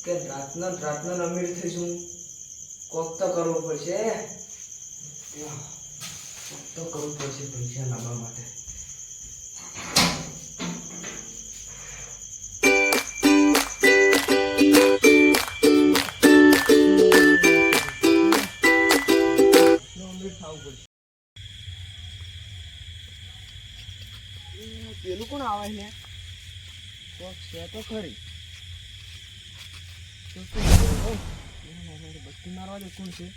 કે રાતના અમીર થઈશું. કોક તો કરવું પડશે. કોક તો કરવું પડશે પૈસા લાવવા માટે. પેલું કોણ આવે છે? કોક છે તો ખરી. બત્તી મારવા દે. કોણ છે?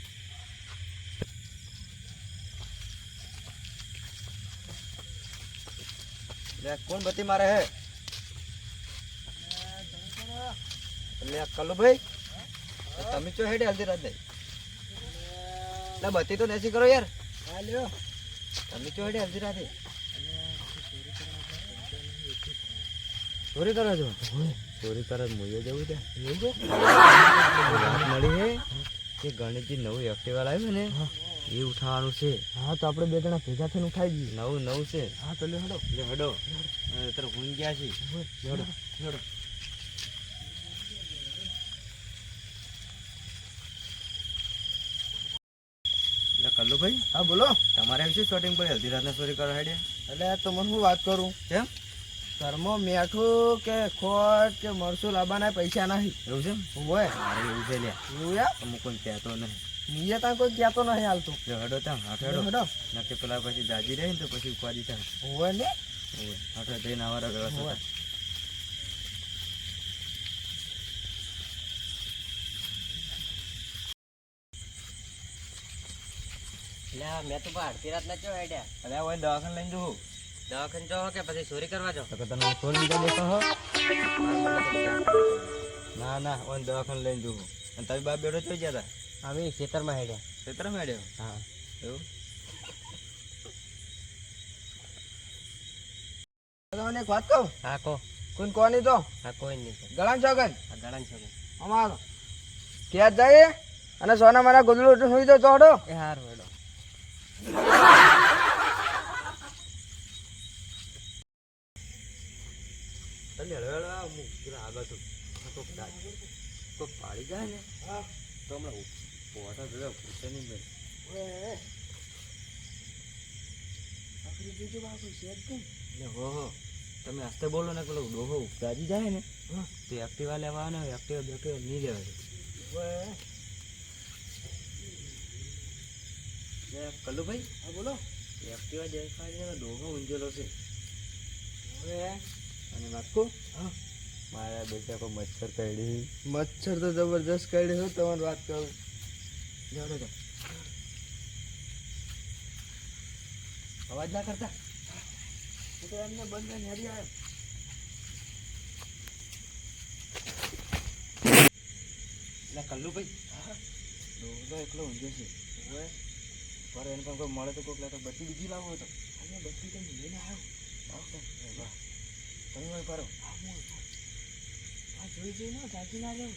કોણ બત્તી મારે હે? એટલે કલ્લુભાઈ તમે ચો હેડે હલ્દી રાત બત્તી તો નથી કરો યાર. તમે ચો હેડે હલ્દી રાતે ચોરી કરો છો? ચોરી કરે મુએ જવું છે. વાત મળી હે કે ગણેશજી નવું એક્ટિવા લાવ્યું ને એ ઉઠાવવાનું છે. હા તો આપણે બે જણા ભેગા થઈને ઉઠાવી દઈએ. નવું છે. હા તો લે હડો તારે ભૂલી ગયા છે. હડો કલ્લુભાઈ. હા બોલો. તમારે એમ શું શોટિંગ પડી હલ્દી રાતના ચોરી કરો હેડે? એટલે તો મને હું વાત કરું. કેમ? ઘરમાં મેઠું કે ખોટ કે મરસું લાવવાના પૈસા નહીં. એવું છે? હોય મારે એવું છે. લે એવું યાર અમુક કોઈ કહેતો નહીં. નીએ ત્યાં કોઈ કહેતો નહીં હાલતું. હડો ત્યાં હાથ હડો નક્કી પેલા પછી જાજી રહે ને તો પછી ઉપાડી થાય. હોય ને હાથે જઈને આવવા વ્યવસ્થા. મેં તો અડધી રાત ના ચો હેડ્યા. અરે હોય દવાખાને લઈને જવું. દવાખાને જાઓ કે પછી ચોરી કરવા જાઓ? તો તમે ચોરી બીજા દેખો હો. ના ઓન દવાખાને લઈને જવું. અને તમે બાપ બેઠો જોઈ ગયા હતા? અમે ખેતરમાં હેડ્યા. ખેતરમાં હેડ્યો? હા એવું. તમને એક વાત કહું? હા કહો. કોણ કોની તો? હા કોઈ નહીં. ગળાન છોકન. હા ગળાન છોકન. અમારો ક્યાં જાય અને સોના મારા ગોદડું સુઈ દો ચોડો. એ હાર વેડો. તો પાડી જાય ને તો હમણાં પોટા જોયા પૂછે નહીં મેં. હો તમે હસ્તે બોલો ને પેલો ડોહો ઉપજાજી જાય ને તો એક્ટિવા લેવા ને એક્ટિવા બેક્ટિવા નહીં લેવા. કલ્લુભાઈ. હા બોલો. એક્ટિવા દેખાડીને ડોહો ઊંઝેલો છે. અને વાત કહું? હા મારા બેટા કોઈ મચ્છર કરડી. મચ્છર તો જબરજસ્ત કરડી. હું તમારી વાત કરું. અવાજ ના કરતા. હું તો એમને બંધ હેરી આવ્યો. એટલે કલ્લુભાઈ ડોહો એકલો ઊંઝો છે. પર એને પણ કોઈ મળે તો કોઈક તો બત્તી બીજી લાવો હતો. અને બત્તી તો લઈને આવ્યો. તમે હોય કરો. જોઈ જઈને જાગી ના લેવું.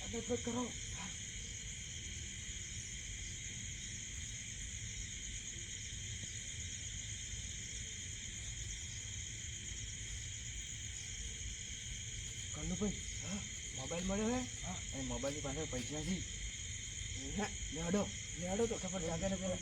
આદત કરો. કલ્લુભાઈ મોબાઈલ મળ્યો હે? હા એ મોબાઈલની પાસે પૈસા છે. લેડો તો ખબર જાગે ને પેલા.